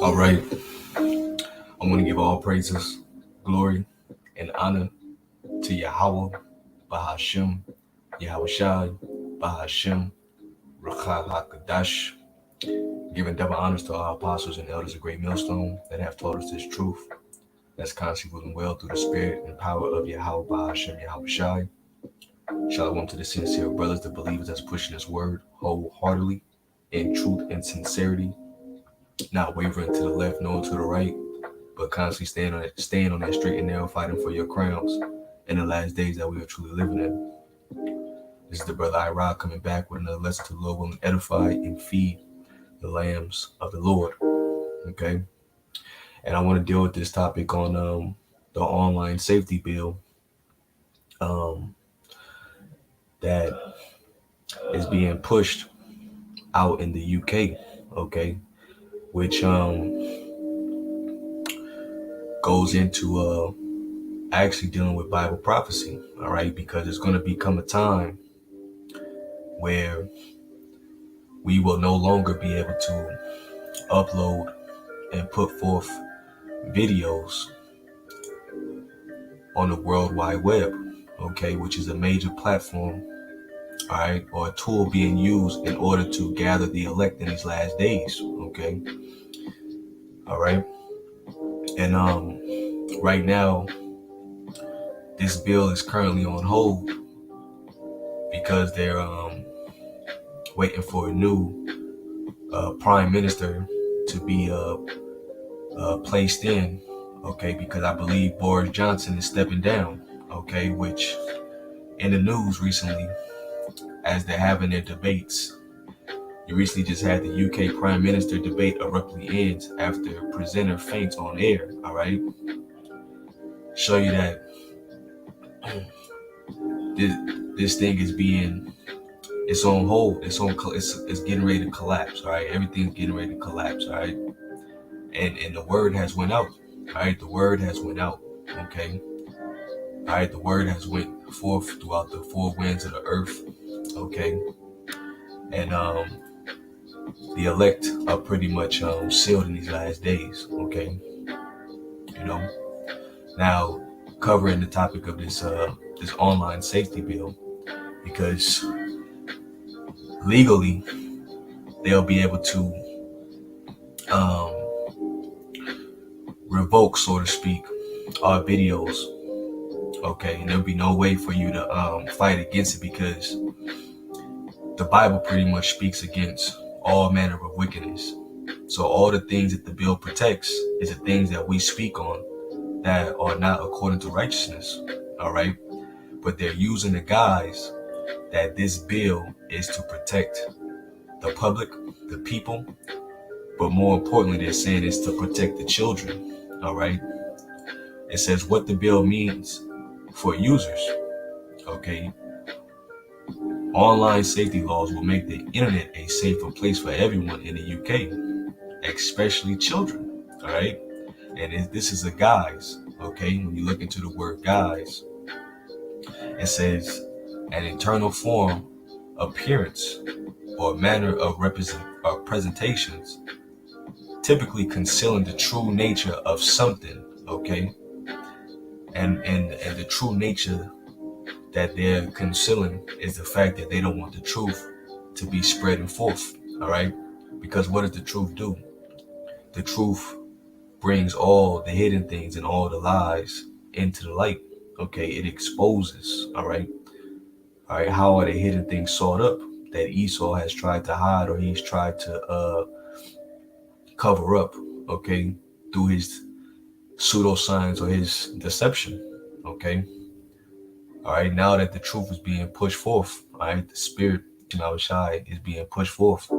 All right. I want to give all praises, glory, and honor to Yahweh, Bahashem, Yahushai, Bahashem, Ruchah HaKadash, giving double honors to our apostles and elders of Great Millstone that have taught us this truth that's constantly moving well through the spirit and power of Yahweh, Bahashem, Yahushai. Shalom to the sincere brothers, the believers that's pushing this word wholeheartedly in truth and sincerity, not wavering to the left nor to the right, but constantly staying on that straight and narrow, fighting for your crowns in the last days that we are truly living in. This is the brother Ira coming back with another lesson to the Lord, willing to edify and feed the lambs of the Lord. Okay, and I want to deal with this topic on the online safety bill that is being pushed out in the UK. Okay, which goes into actually dealing with Bible prophecy. All right, because it's going to become a time where we will no longer be able to upload and put forth videos on the World Wide Web, okay, which is a major platform, all right, or a tool being used in order to gather the elect in these last days, okay, all right. And right now, this bill is currently on hold because they're waiting for a new prime minister to be placed in, okay, because I believe Boris Johnson is stepping down, okay, which in the news recently, as they're having their debates, you recently just had the UK Prime Minister debate abruptly ends after a presenter faints on air, all right? Show you that this thing is it's on hold, it's getting ready to collapse, all right? Everything's getting ready to collapse, all right? And the word has went out, all right? The word has went out, okay? All right, the word has went forth throughout the four winds of the earth, okay? And the elect are pretty much sealed in these last days, okay? You know, now covering the topic of this online safety bill, because legally they'll be able to revoke, so to speak, our videos, okay? And there'll be no way for you to fight against it, because the Bible pretty much speaks against all manner of wickedness. So all the things that the bill protects is the things that we speak on that are not according to righteousness, all right? But they're using the guise that this bill is to protect the public, the people, but more importantly, they're saying it's to protect the children, all right? It says what the bill means for users, okay? Online safety laws will make the internet a safer place for everyone in the UK, especially children, all right? And this is a guise, okay? When you look into the word guise, it says an internal form, appearance, or manner of presentations, typically concealing the true nature of something, okay? And the true nature that they're concealing is the fact that they don't want the truth to be spreading forth, all right? Because what does the truth do? The truth brings all the hidden things and all the lies into the light, okay? It exposes, all right? All right, how are the hidden things sought up that Esau has tried to hide, or he's tried to cover up, okay, through his pseudoscience or his deception, okay? All right, now that the truth is being pushed forth, all right, the spirit in our shy is being pushed forth,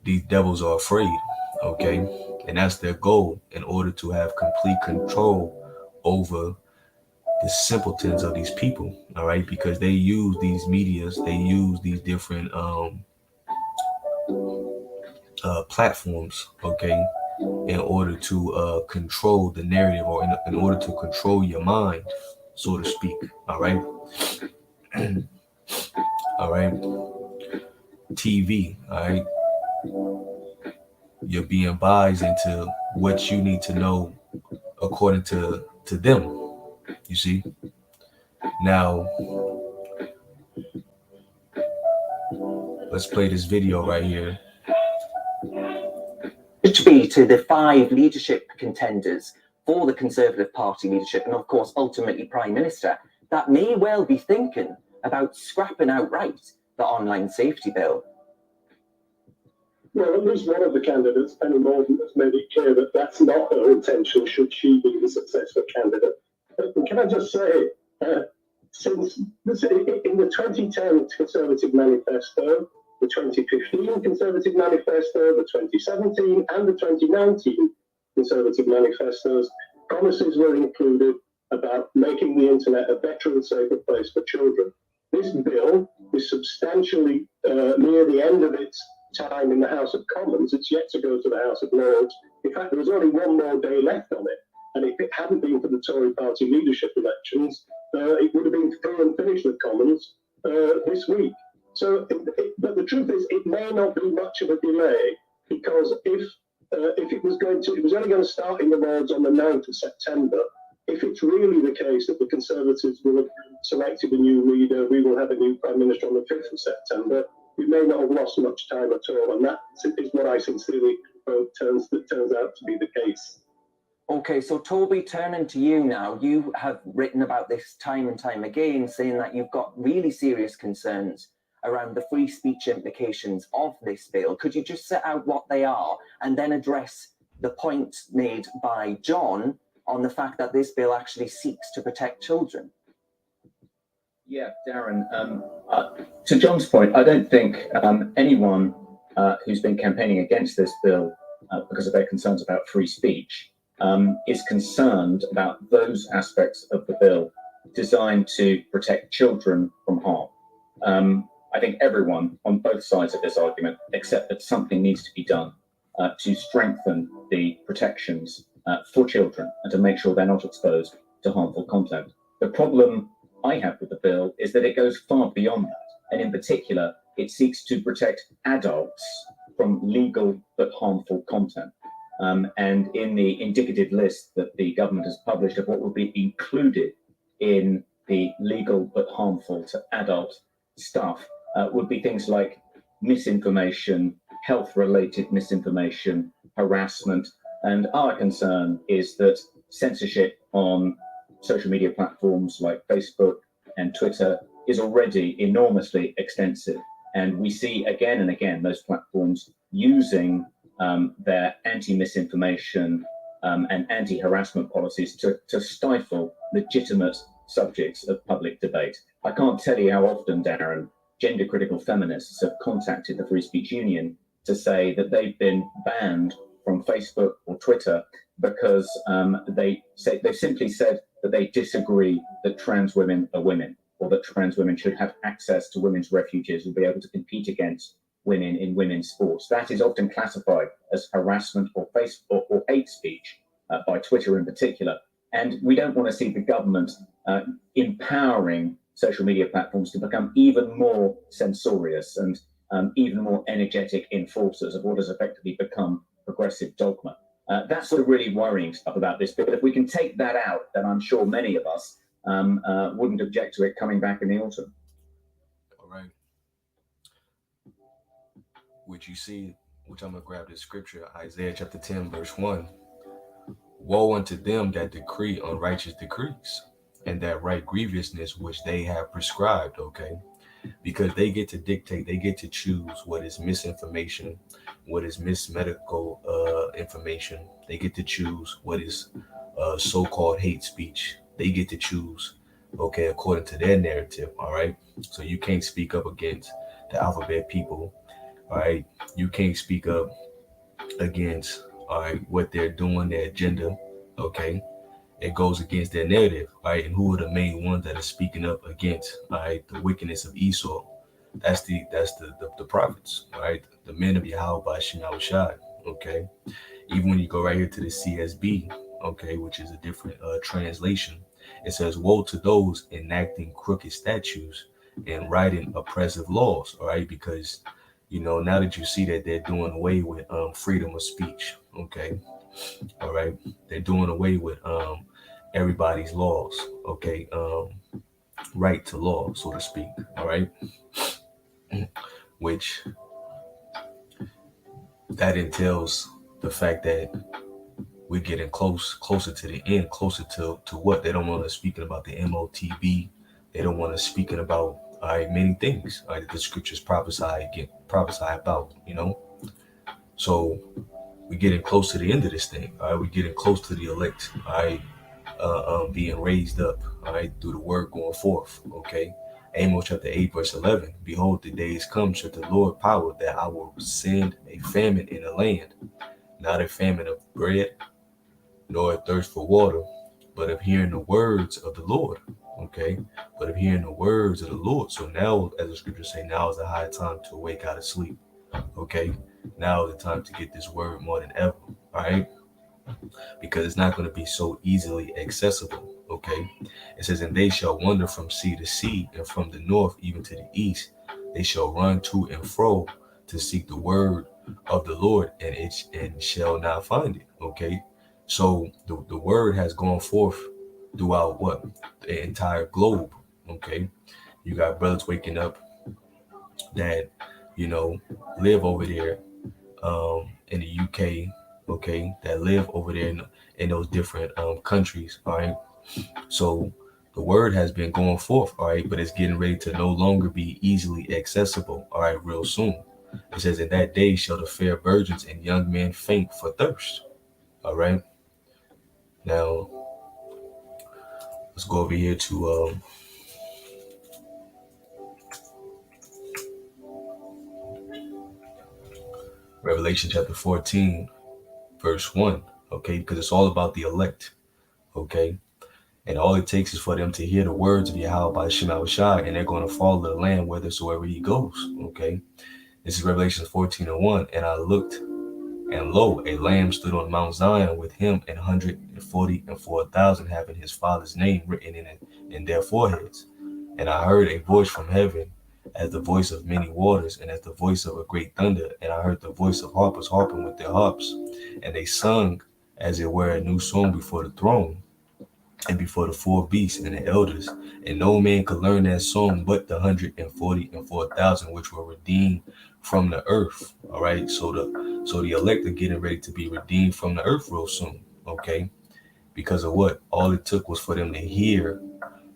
these devils are afraid, okay? And that's their goal, in order to have complete control over the simpletons of these people, all right? Because they use these medias, they use these different platforms, okay, in order to control the narrative, or in order to control your mind, so to speak, all right? All right, TV, all right? you're being biased into what you need to know according to them. You see. Now let's play this video right here. To be to the 5 leadership contenders for the Conservative Party leadership, and of course ultimately Prime Minister, that may well be thinking about scrapping outright the online safety bill. Well, at least one of the candidates, Penny Mordaunt, has made it clear that that's not her intention should she be the successful candidate. But can I just say, since in the 2010 Conservative Manifesto, the 2015 Conservative Manifesto, the 2017 and the 2019 Conservative Manifestos, promises were included about making the internet a better and safer place for children. This bill is substantially near the end of its time in the House of Commons. It's yet to go to the House of Lords. In fact, there was only one more day left on it. And if it hadn't been for the Tory party leadership elections, it would have been through and finished with Commons this week. So, but the truth is, it may not be much of a delay, because if it was only going to start in the Lords on the 9th of September. If it's really the case that the Conservatives will have selected a new leader, we will have a new Prime Minister on the 5th of September, we may not have lost much time at all. And that is what I sincerely hope turns out to be the case. Okay, so Toby, turning to you now, you have written about this time and time again, saying that you've got really serious concerns around the free speech implications of this bill. Could you just set out what they are and then address the point made by John on the fact that this bill actually seeks to protect children? Yeah, Darren, to John's point, I don't think anyone who's been campaigning against this bill because of their concerns about free speech is concerned about those aspects of the bill designed to protect children from harm. I think everyone on both sides of this argument accept that something needs to be done to strengthen the protections for children and to make sure they're not exposed to harmful content. The problem I have with the bill is that it goes far beyond that. And in particular, it seeks to protect adults from legal but harmful content. And in the indicative list that the government has published of what will be included in the legal but harmful to adult stuff would be things like misinformation, health-related misinformation, harassment. And our concern is that censorship on social media platforms like Facebook and Twitter is already enormously extensive. And we see again and again those platforms using their anti-misinformation and anti-harassment policies to stifle legitimate subjects of public debate. I can't tell you how often, Darren, gender-critical feminists have contacted the Free Speech Union to say that they've been banned from Facebook or Twitter because they simply said that they disagree that trans women are women, or that trans women should have access to women's refuges and be able to compete against women in women's sports. That is often classified as harassment or hate speech by Twitter in particular. And we don't want to see the government empowering social media platforms to become even more censorious and even more energetic enforcers of what has effectively become progressive dogma. That's the really worrying stuff about this bill. If we can take that out, then I'm sure many of us wouldn't object to it coming back in the autumn. All right. Which you see, which I'm going to grab this scripture, Isaiah chapter 10, verse 1. Woe unto them that decree unrighteous decrees, and that write grievousness which they have prescribed, okay? Because they get to dictate, they get to choose what is misinformation, what is mismedical information. They get to choose what is so-called hate speech. They get to choose, okay, according to their narrative, all right? So you can't speak up against the alphabet people, all right? You can't speak up against, all right, what they're doing, their agenda, okay? It goes against their narrative, right? And who are the main ones that are speaking up against, right, the wickedness of Esau? That's the prophets, right? The men of Yahweh by Shema Shad, okay? Even when you go right here to the CSB, okay, which is a different translation, it says, woe to those enacting crooked statutes and writing oppressive laws, all right? Because now that you see that they're doing away with freedom of speech, okay, all right, they're doing away with everybody's laws, okay, right to law, so to speak, all right, which that entails the fact that we're getting closer to the end, closer to what they don't want us speaking about the MOTB. They don't want us speaking about many things that the scriptures prophesy about, So we're getting close to the end of this thing. All right, we're getting close to the elect. All right, being raised up. All right, through the word going forth. Okay. Amos chapter 8, verse 11. Behold, the days come, said the Lord power, that I will send a famine in the land, not a famine of bread, nor a thirst for water, but of hearing the words of the Lord. Okay, but of hearing the words of the Lord. So now, as the scriptures say, now is the high time to awake out of sleep. Okay, now is the time to get this word more than ever. All right, because it's not going to be so easily accessible. Okay, it says, and they shall wander from sea to sea, and from the north even to the east. They shall run to and fro to seek the word of the Lord, and shall not find it. Okay, so the word has gone forth throughout what, the entire globe. Okay, you got brothers waking up that live over there in the UK, okay, that live over there in those different countries, all right. So the word has been going forth, all right, but it's getting ready to no longer be easily accessible, all right, real soon. It says, in that day shall the fair virgins and young men faint for thirst, all right. Now let's go over here to Revelation chapter 14, verse 1, okay, because it's all about the elect, okay. And all it takes is for them to hear the words of Yahweh by Shema Shai, and they're going to follow the Lamb whithersoever he goes. Okay. This is Revelation 14:1. And I looked, and lo, a lamb stood on Mount Zion with him 144,000, having his father's name written in their foreheads. And I heard a voice from heaven, as the voice of many waters, and as the voice of a great thunder. And I heard the voice of harpers harping with their harps, and they sung as it were a new song before the throne, and before the four beasts and the elders, and no man could learn that song but the 144,000 which were redeemed from the earth. All right, so the elect are getting ready to be redeemed from the earth real soon. Okay, because of what? All it took was for them to hear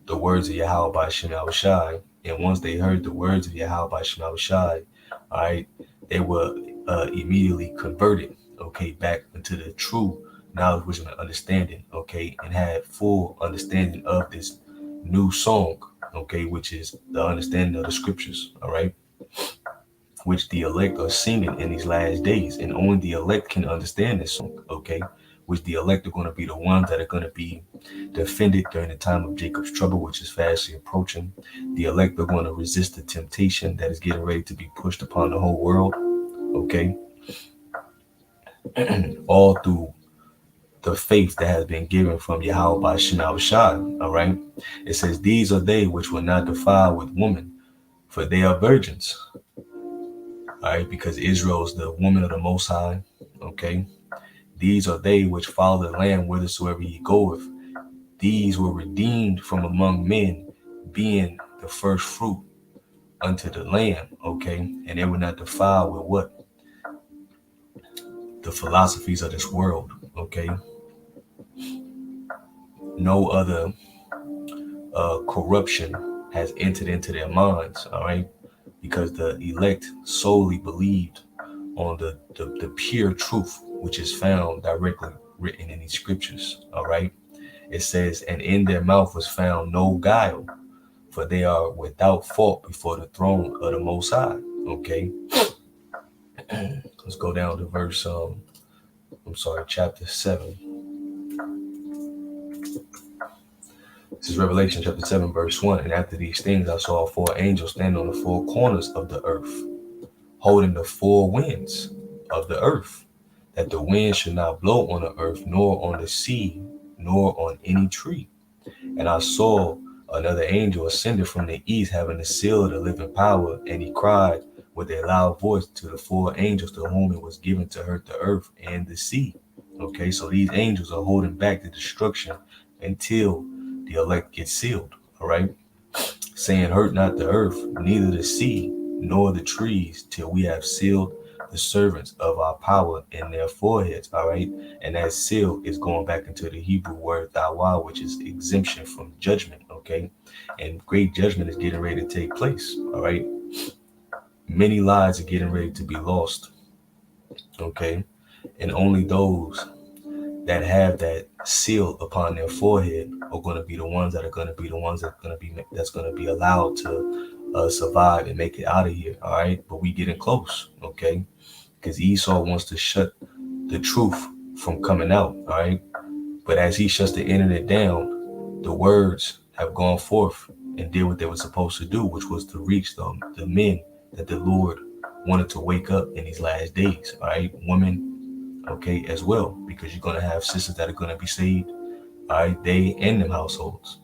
the words of Yahweh by Shema Shai, and once they heard the words of Yahweh by Shema Shai, all right, they were immediately converted. Okay, back into the true knowledge, wisdom, and understanding, okay, and had full understanding of this new song, okay, which is the understanding of the scriptures, all right, which the elect are singing in these last days, and only the elect can understand this song, okay, which the elect are going to be the ones that are going to be defended during the time of Jacob's trouble, which is fastly approaching. The elect are going to resist the temptation that is getting ready to be pushed upon the whole world, okay, all through the faith that has been given from Yahweh by Shema Shai. All right. It says, these are they which will not defile with woman, for they are virgins. All right, because Israel is the woman of the Most High. Okay. These are they which follow the Lamb whithersoever he goeth. These were redeemed from among men, being the first fruit unto the Lamb. Okay. And they will not defile with what? The philosophies of this world. Okay. No other corruption has entered into their minds, all right, because the elect solely believed on the pure truth, which is found directly written in these scriptures, all right. It says, and in their mouth was found no guile, for they are without fault before the throne of the Most High. Okay. Let's go down to verse chapter 7. This is Revelation chapter 7, verse 1. And after these things, I saw 4 angels standing on the 4 corners of the earth, holding the 4 winds of the earth, that the wind should not blow on the earth, nor on the sea, nor on any tree. And I saw another angel ascended from the east, having the seal of the living power, and he cried with a loud voice to the four angels to whom it was given to hurt the earth and the sea. Okay, so these angels are holding back the destruction until the elect get sealed. All right, saying, hurt not the earth, neither the sea, nor the trees, till we have sealed the servants of our power in their foreheads. All right, and that seal is going back into the Hebrew word tawah, which is exemption from judgment. Okay, and great judgment is getting ready to take place. All right, many lives are getting ready to be lost. Okay, and only those that have that seal upon their forehead are going to be the ones that are going to be the ones that's going to be allowed to survive and make it out of here. All right, but we getting close. Okay, because Esau wants to shut the truth from coming out. All right, but as he shuts the internet down, the words have gone forth and did what they were supposed to do, which was to reach the men that the Lord wanted to wake up in these last days. All right, women, okay, as well, because you're going to have sisters that are going to be saved. All right, they and them households.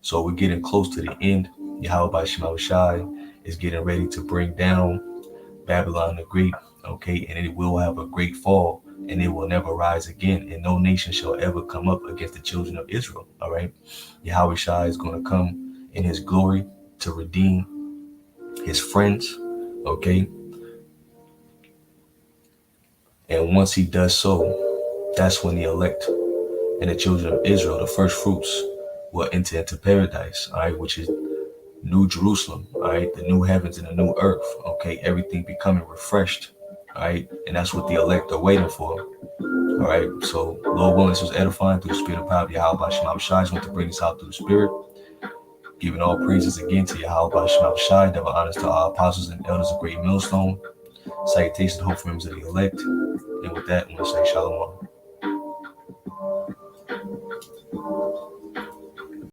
So we're getting close to the end. Yahweh Shema Shai is getting ready to bring down Babylon the Great, okay, and it will have a great fall, and it will never rise again, and no nation shall ever come up against the children of Israel. All right, Yahweh Shai is going to come in his glory to redeem his friends, okay, and once he does so, that's when the elect and the children of Israel, the first fruits, will enter into paradise, all right, which is New Jerusalem, all right, the new heavens and the new earth, okay, everything becoming refreshed, all right, and that's what the elect are waiting for, all right. So, Lord willing, this was edifying through the spirit of power of Yahweh Shema Shai. I just want to bring this out through the spirit, giving all praises again to Yahweh Shema Shai, double honors to our apostles and elders of Great Millstone, salutations to hopeful members of the elect, and with that, I'm going to say shalom.